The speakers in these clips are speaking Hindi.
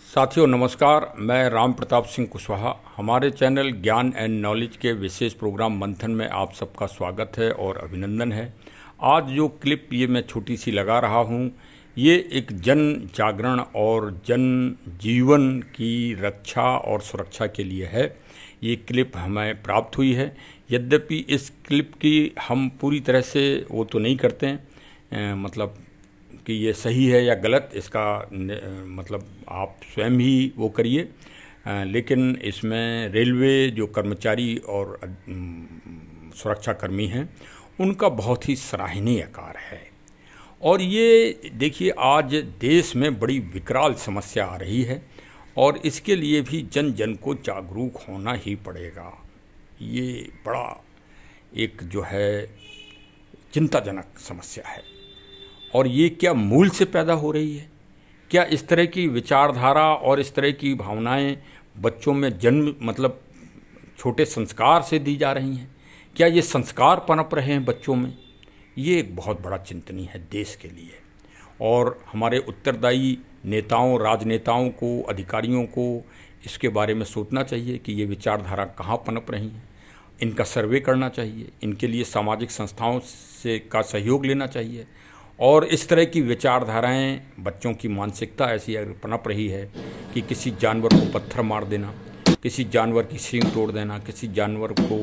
साथियों नमस्कार, मैं राम प्रताप सिंह कुशवाहा। हमारे चैनल ज्ञान एंड नॉलेज के विशेष प्रोग्राम मंथन में आप सबका स्वागत है और अभिनंदन है। आज जो क्लिप ये मैं छोटी सी लगा रहा हूँ, ये एक जन जागरण और जन जीवन की रक्षा और सुरक्षा के लिए है। ये क्लिप हमें प्राप्त हुई है। यद्यपि इस क्लिप की हम पूरी तरह से वो तो नहीं करते हैं, मतलब कि ये सही है या गलत, इसका मतलब आप स्वयं ही वो करिए। लेकिन इसमें रेलवे जो कर्मचारी और सुरक्षाकर्मी हैं, उनका बहुत ही सराहनीय कार्य है। और ये देखिए, आज देश में बड़ी विकराल समस्या आ रही है और इसके लिए भी जन जन को जागरूक होना ही पड़ेगा। ये बड़ा एक जो है चिंताजनक समस्या है। और ये क्या मूल से पैदा हो रही है? क्या इस तरह की विचारधारा और इस तरह की भावनाएं बच्चों में जन्म मतलब छोटे संस्कार से दी जा रही हैं? क्या ये संस्कार पनप रहे हैं बच्चों में? ये एक बहुत बड़ा चिंतनीय है देश के लिए। और हमारे उत्तरदायी नेताओं, राजनेताओं को, अधिकारियों को इसके बारे में सोचना चाहिए कि ये विचारधारा कहाँ पनप रही हैं। इनका सर्वे करना चाहिए, इनके लिए सामाजिक संस्थाओं से का सहयोग लेना चाहिए। और इस तरह की विचारधाराएं, बच्चों की मानसिकता ऐसी अगर पनप रही है कि किसी जानवर को पत्थर मार देना, किसी जानवर की सींग तोड़ देना, किसी जानवर को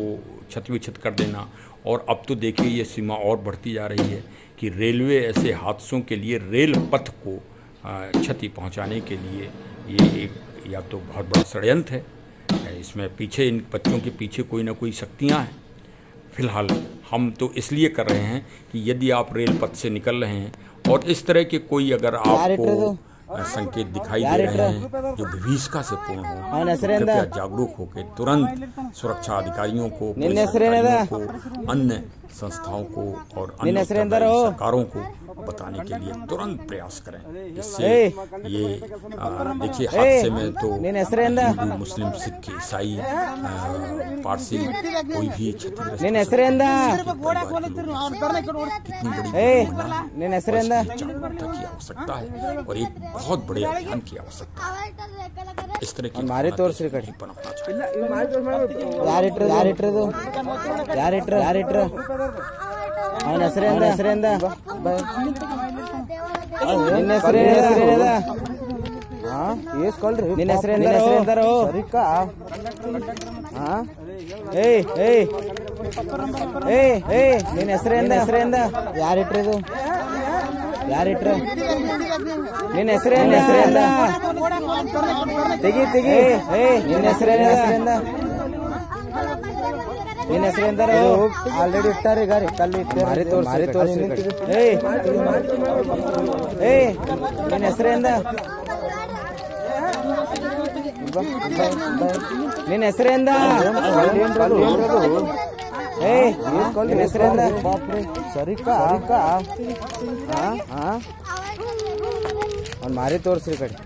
क्षत विक्षत कर देना, और अब तो देखिए ये सीमा और बढ़ती जा रही है कि रेलवे ऐसे हादसों के लिए, रेल पथ को क्षति पहुंचाने के लिए ये एक या तो बहुत बड़ा षड्यंत्र है। इसमें पीछे, इन बच्चों के पीछे कोई ना कोई शक्तियाँ हैं। फिलहाल हम तो इसलिए कर रहे हैं कि यदि आप रेल पथ से निकल रहे हैं और इस तरह के कोई अगर आपको संकेत दिखाई दे रहे हैं जो विभीषिका से पूर्ण हो, कृपया जागरूक होकर तुरंत सुरक्षा अधिकारियों को, अन्य संस्थाओं को और अन्य सरकारों को बताने के लिए तुरंत प्रयास करें। इससे ये देखिए, हादसे में तो हिंदू, मुस्लिम, सिख, ईसाई, पारसी कोई भी क्षतिग्रस्त जागरूकता की आवश्यकता है और एक बहुत बड़े अभियान की आवश्यकता है। इस तरह की हमारे तौर से पनपना चाहिए। ಆಲ್ರೆಡಿ ಇಟ್ಟಾರೆ ಗಾರಿ ಕಲ್ಲಿ ನಿನ್ನ ಹೆಸರಿಂದ ನಿನ್ನ ಹೆಸರಿಂದ ನಿನ್ನ ಹೆಸರಿಂದ ಸರಿಕಾ ಅವ್ನು ಮಾರಿ ತೋರಿಸ್ರಿ ಕಡೆ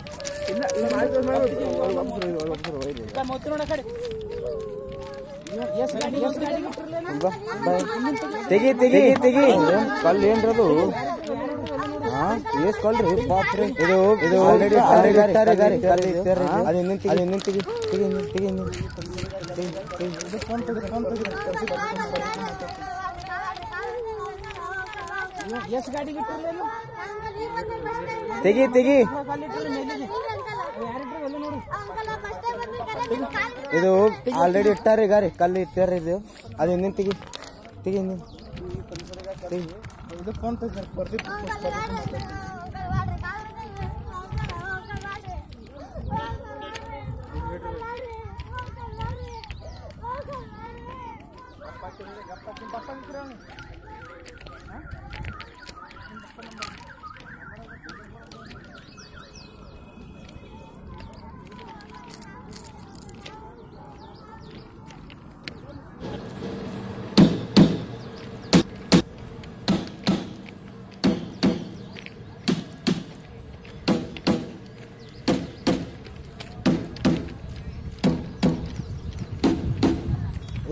ತೆಗಿ ತೆಗಿ ತೆಗಿ ಕಲ್ಲು ಏನ್ರದು? ಕಲ್ರಿ ಬಾಪ್ರಿ, ಇದು ಇದು ಆಲ್ರೆಡಿ ಇಟ್ಟಾರೆ ಗಾರಿ ಕಲ್ಲಿ ಇಟ್ಟಾರೆ. ಅದು ಇನ್ನೊಂದು ತೆಗಿ ತೆಗಿ ತೆಗಿ ತೆಗಿ ತೆಗಿ ಇದು ಆಲ್ರೆಡಿ ಇಟ್ಟಾರೆ ಗಾರಿ ಕಲ್ಲಿ ಇಟ್ಟಾರೆ. ಇದು ಅದು ಇನ್ನೇನು ತೆಗಿ ತೆಗಿ ಇನ್ನೇನು ತೆಗಿ. ಇದು ಫೋನ್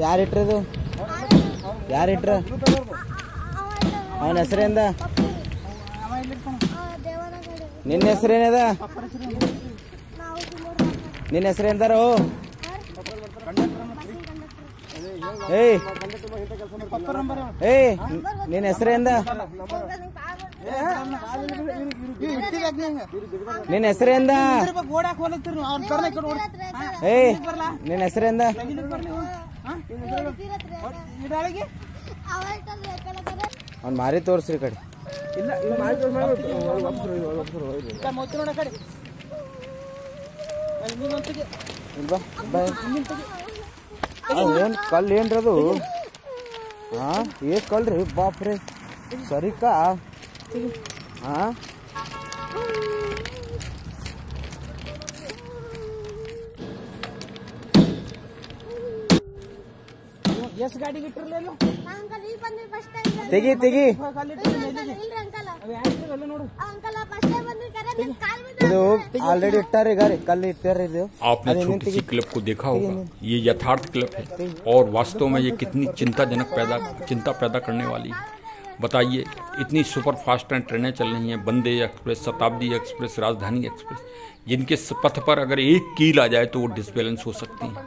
ಯಾರಿಟ್ರದು? ಯಾರಿಟ್ರ? ಅವನ ಹೆಸರೇಂದ? ನಿನ್ನ ಹೆಸರೇನದ? ನಿನ್ನ ಹೆಸರೇಂದಾರು ಏ ಏ ನಿನ್ನ ಹೆಸರೇಂದ ನಿನ್ನ ಹೆಸರೇಂದ ಏ ನಿನ್ನ ಹೆಸರೇಂದ ಅವ್ನು ಮಾರಿ ತೋರಿಸ್ರಿ ಕಡೆ ಏನ್ ಕಲ್ಲು ಏನ್ರದು ಹಾ ಏನ್ ಕಲ್ರಿ ಬಾಪ್ರೆ ಸರಿಕಾ ಹಾ ಎಷ್ಟು ಗಾಡಿ ಇಟ್ಟಿರ್ಲೇನು ತೆಗಿ ತೆಗಿ ಇದು ಆಲ್ರೆडी इट्टारे गारे कल इट्टारे दो। आपने छोटी सी क्लिप को देखा होगा, ये यथार्थ क्लिप है और वास्तव में ये कितनी चिंता पैदा करने वाली है। बताइए, इतनी सुपर फास्ट ट्रेनें चल रही हैं, वंदे एक्सप्रेस, शताब्दी एक्सप्रेस, राजधानी एक्सप्रेस, जिनके पथ पर अगर एक कील आ जाए तो वो डिसबैलेंस हो सकती हैं।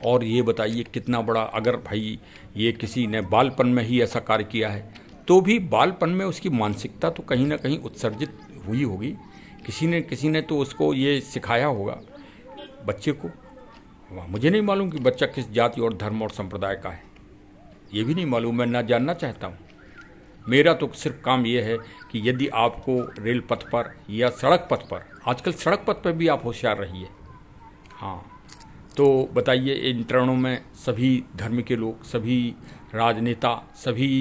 और ये बताइए कितना बड़ा, अगर भाई ये किसी ने बालपन में ही ऐसा कार्य किया है तो भी बालपन में उसकी मानसिकता तो कहीं ना कहीं उत्सर्जित हुई होगी। किसी ने तो उसको ये सिखाया होगा बच्चे को। मुझे नहीं मालूम कि बच्चा किस जाति और धर्म और संप्रदाय का है, ये भी नहीं मालूम, मैं ना जानना चाहता हूँ। मेरा तो सिर्फ काम ये है कि यदि आपको रेल पथ पर या सड़क पथ पर, आजकल सड़क पथ पर भी आप होशियार रहिए। हाँ, तो बताइए, इन ट्रेनों में सभी धर्म के लोग, सभी राजनेता, सभी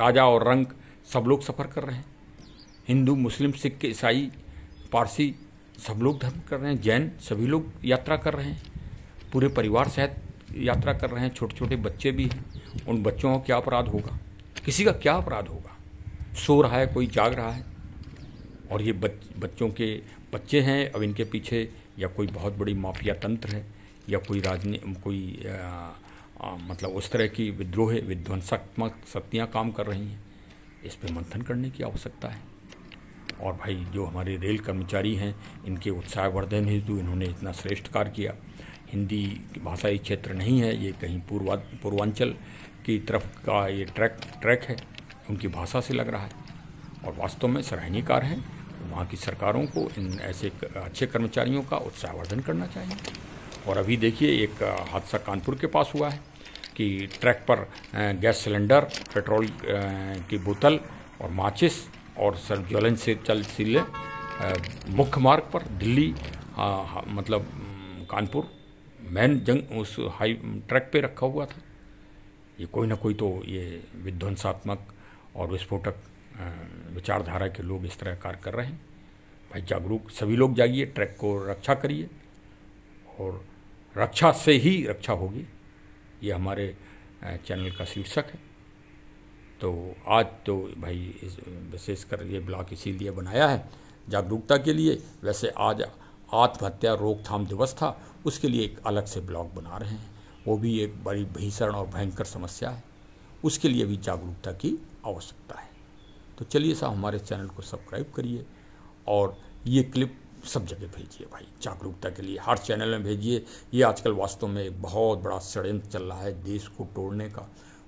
राजा और रंक, सब लोग सफ़र कर रहे हैं। हिंदू, मुस्लिम, सिख, ईसाई, पारसी, सब लोग धर्म कर रहे हैं। जैन, सभी लोग यात्रा कर रहे हैं, पूरे परिवार सहित यात्रा कर रहे हैं। छोटे छोटे बच्चे भी हैं, उन बच्चों का क्या अपराध होगा, किसी का क्या अपराध होगा? सो रहा है, कोई जाग रहा है, और ये बच्चों के बच्चे हैं। अब इनके पीछे या कोई बहुत बड़ी माफिया तंत्र है या कोई मतलब उस तरह की विध्वंसात्मक शक्तियाँ काम कर रही हैं। इस पर मंथन करने की आवश्यकता है। और भाई, जो हमारे रेल कर्मचारी हैं, इनके उत्साहवर्धन हेतु इन्होंने इतना श्रेष्ठ कार्य किया। हिंदी भाषाई क्षेत्र नहीं है ये, कहीं पूर्वांचल की तरफ का ये ट्रैक है, उनकी भाषा से लग रहा है और वास्तव में सराहनीय कार्य है। वहाँ की सरकारों को इन ऐसे अच्छे कर्मचारियों का उत्साहवर्धन करना चाहिए। और अभी देखिए, एक हादसा कानपुर के पास हुआ है कि ट्रैक पर गैस सिलेंडर, पेट्रोल की बोतल और माचिस और ज्वलनशील मुख्य मार्ग पर दिल्ली मतलब कानपुर मेन उस हाई ट्रैक पे रखा हुआ था। ये कोई ना कोई तो ये विध्वंसात्मक और विस्फोटक विचारधारा के लोग इस तरह कार्य कर रहे हैं। भाई, जागरूक सभी लोग जागिए, ट्रैक को रक्षा करिए और रक्षा से ही रक्षा होगी। ये हमारे चैनल का शीर्षक है। तो आज तो भाई विशेषकर ये ब्लॉग इसीलिए बनाया है जागरूकता के लिए। वैसे आज आत्महत्या रोकथाम दिवस था, उसके लिए एक अलग से ब्लॉग बना रहे हैं। वो भी एक बड़ी भीषण और भयंकर समस्या है, उसके लिए भी जागरूकता की आवश्यकता है। तो चलिए साहब, हमारे चैनल को सब्सक्राइब करिए और ये क्लिप सब जगह भेजिए भाई, जागरूकता के लिए हर चैनल में भेजिए। ये आजकल वास्तव में एक बहुत बड़ा षड्यंत्र चल रहा है देश को तोड़ने का।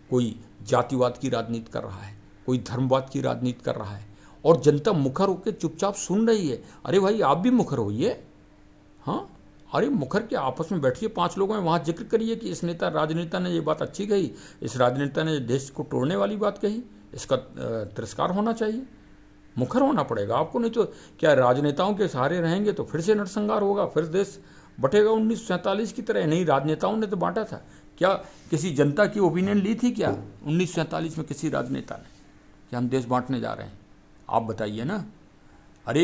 कोई जातिवाद की राजनीति कर रहा है, कोई धर्मवाद की राजनीति कर रहा है और जनता मुखर होकर चुपचाप सुन रही है। अरे भाई, आप भी मुखर होइए। हाँ, अरे मुखर के आपस में बैठिए, 5 लोगों में वहाँ जिक्र करिए कि इस राजनेता ने ये बात अच्छी कही, इस राजनेता ने देश को तोड़ने वाली बात कही, इसका तिरस्कार होना चाहिए। मुखर होना पड़ेगा आपको, नहीं तो क्या राजनेताओं के सहारे रहेंगे तो फिर से नरसंहार होगा, फिर देश बटेगा 1947 की तरह। नहीं, राजनेताओं ने तो बांटा था क्या? किसी जनता की ओपिनियन ली थी क्या 1947 में किसी राजनेता ने कि हम देश बांटने जा रहे हैं? आप बताइए ना। अरे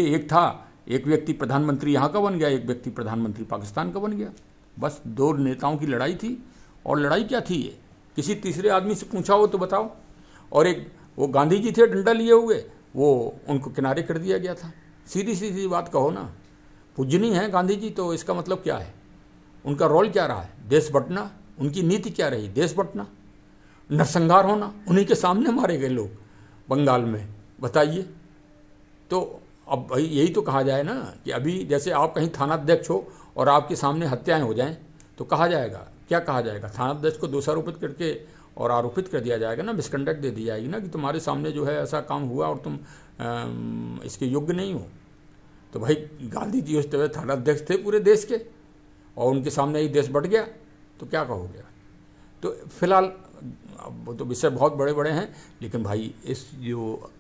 एक व्यक्ति प्रधानमंत्री यहाँ का बन गया, एक व्यक्ति प्रधानमंत्री पाकिस्तान का बन गया। बस 2 नेताओं की लड़ाई थी। और लड़ाई क्या थी ये? किसी तीसरे आदमी से पूछा हो तो बताओ। और एक वो गांधी जी थे डंडा लिए हुए, वो उनको किनारे कर दिया गया था। सीधी सीधी बात कहो ना, पूजनी है गांधी जी, तो इसका मतलब क्या है? उनका रोल क्या रहा है? देश बंटना। उनकी नीति क्या रही? देश बंटना, नरसंहार होना। उन्हीं के सामने मारे गए लोग बंगाल में, बताइए। तो अब भाई यही तो कहा जाए ना कि अभी जैसे आप कहीं थानाध्यक्ष हो और आपके सामने हत्याएं हो जाएं तो कहा जाएगा, क्या कहा जाएगा? थानाध्यक्ष को दोषारोपित करके और आरोपित कर दिया जाएगा ना, मिसकंडक्ट दे दी जाएगी ना कि तुम्हारे सामने जो है ऐसा काम हुआ और तुम इसके योग्य नहीं हो। तो भाई गांधी जी उस तरह थानाध्यक्ष थे पूरे देश के और उनके सामने ही देश बढ़ गया तो क्या कहोगे? तो फिलहाल वो तो विषय बहुत बड़े बड़े हैं, लेकिन भाई इस जो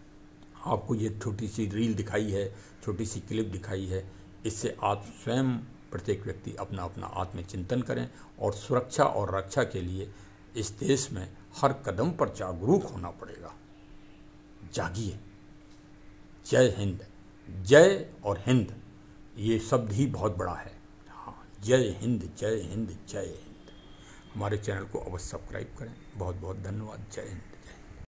आपको ये छोटी सी रील दिखाई है, छोटी सी क्लिप दिखाई है, इससे आप स्वयं प्रत्येक व्यक्ति अपना अपना आत्मचिंतन करें और सुरक्षा और रक्षा के लिए इस देश में हर कदम पर जागरूक होना पड़ेगा। जागिए। जय हिंद। जय और हिंद ये शब्द ही बहुत बड़ा है। हाँ, जय हिंद, जय हिंद, जय हिंद। हमारे चैनल को अवश्य सब्सक्राइब करें। बहुत बहुत धन्यवाद। जय हिंद।